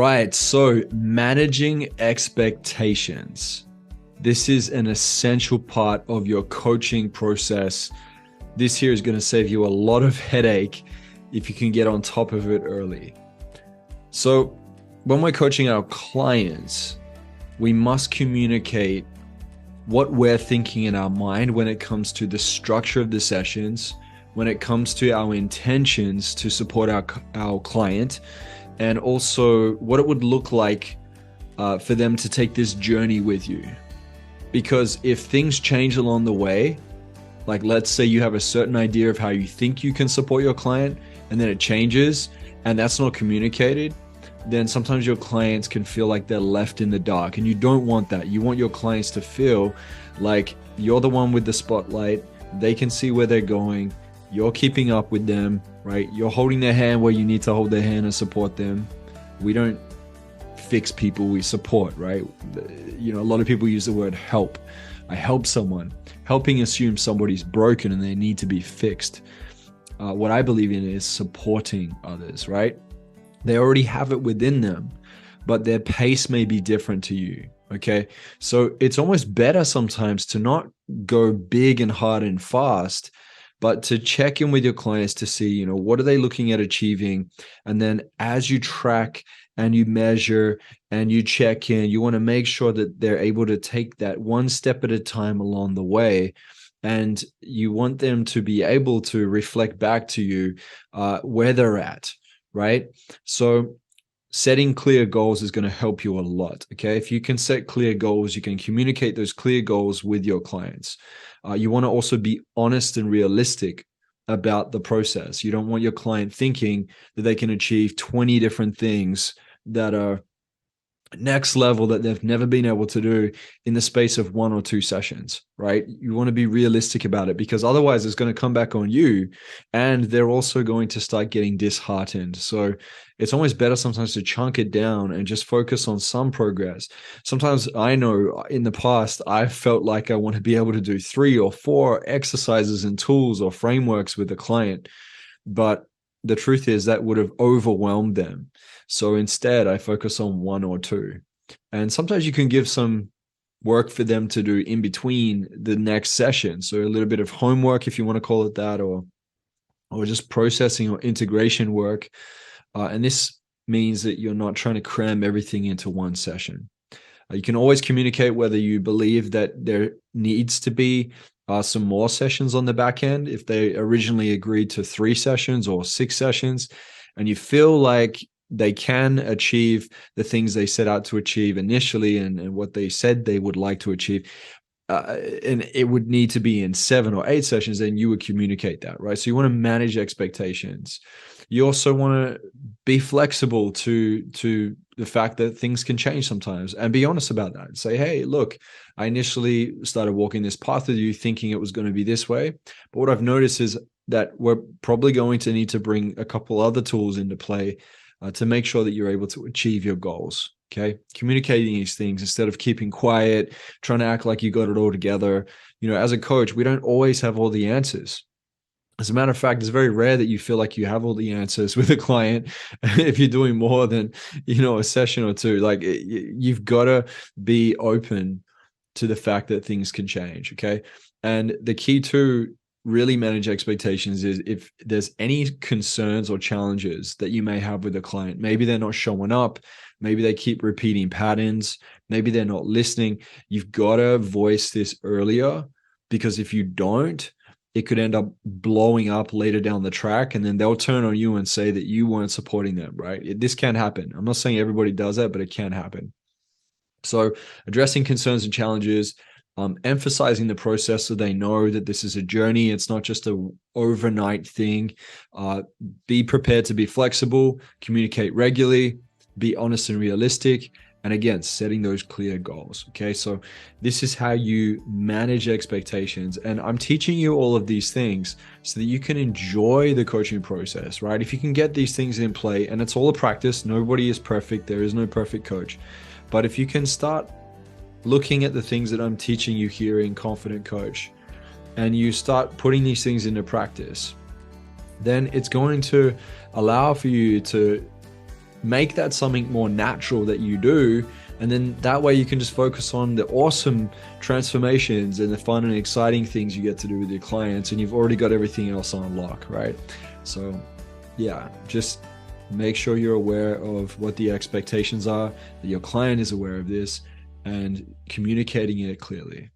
right, so managing expectations. This is an essential part of your coaching process. This here is going to save you a lot of headache if you can get on top of it early. So when we're coaching our clients, we must communicate what we're thinking in our mind when it comes to the structure of the sessions, when it comes to our intentions to support our client, and also what it would look like for them to take this journey with you. Because if things change along the way, like let's say you have a certain idea of how you think you can support your client, and then it changes, and that's not communicated, then sometimes your clients can feel like they're left in the dark, and you don't want that. You want your clients to feel like you're the one with the spotlight. They can see where they're going. You're keeping up with them, right? You're holding their hand where you need to hold their hand and support them. We don't fix people, we support, right? You know, a lot of people use the word help. I help someone. Helping assumes somebody's broken and they need to be fixed. What I believe in is supporting others, right? They already have it within them, but their pace may be different to you, okay? So it's almost better sometimes to not go big and hard and fast, but to check in with your clients to see, you know, what are they looking at achieving? And then as you track and you measure and you check in, you want to make sure that they're able to take that one step at a time along the way. And you want them to be able to reflect back to you where they're at, right? So setting clear goals is going to help you a lot, okay? If you can set clear goals, you can communicate those clear goals with your clients. You want to also be honest and realistic about the process. You don't want your client thinking that they can achieve 20 different things that are next level that they've never been able to do in the space of 1 or 2 sessions, right? You want to be realistic about it, because otherwise it's going to come back on you, and they're also going to start getting disheartened. So it's almost better sometimes to chunk it down and just focus on some progress. Sometimes I know in the past, I felt like I want to be able to do 3 or 4 exercises and tools or frameworks with the client, but the truth is that would have overwhelmed them. So instead, I focus on 1 or 2. And sometimes you can give some work for them to do in between the next session. So a little bit of homework, if you want to call it that, or just processing or integration work. And this means that you're not trying to cram everything into one session. You can always communicate whether you believe that there needs to be some more sessions on the back end. If they originally agreed to 3 sessions or 6 sessions, and you feel like they can achieve the things they set out to achieve initially and what they said they would like to achieve, and it would need to be in 7 or 8 sessions, then you would communicate that, right? So you want to manage expectations. You also want to be flexible to the fact that things can change sometimes, and be honest about that. Say, hey, look, I initially started walking this path with you thinking it was going to be this way, but what I've noticed is that we're probably going to need to bring a couple other tools into play to make sure that you're able to achieve your goals. Okay. Communicating these things instead of keeping quiet, trying to act like you got it all together. You know, as a coach, we don't always have all the answers. As a matter of fact, it's very rare that you feel like you have all the answers with a client if you're doing more than, you know, a session or 2. Like you've got to be open to the fact that things can change. Okay. And the key to really manage expectations is if there's any concerns or challenges that you may have with a client, maybe they're not showing up, maybe they keep repeating patterns, maybe they're not listening, you've got to voice this earlier, because if you don't, it could end up blowing up later down the track, and then they'll turn on you and say that you weren't supporting them, right? This can happen. I'm not saying everybody does that, but it can happen. So addressing concerns and challenges, emphasizing the process so they know that this is a journey. It's not just a overnight thing. Be prepared to be flexible, communicate regularly, be honest and realistic. And again, setting those clear goals. Okay. So this is how you manage expectations. And I'm teaching you all of these things so that you can enjoy the coaching process, right? If you can get these things in play, and it's all a practice, nobody is perfect. There is no perfect coach. But if you can start looking at the things that I'm teaching you here in Confident Coach, and you start putting these things into practice, then it's going to allow for you to make that something more natural that you do. And then that way you can just focus on the awesome transformations and the fun and exciting things you get to do with your clients. And you've already got everything else on lock, right? So yeah, just make sure you're aware of what the expectations are, that your client is aware of this, and communicating it clearly.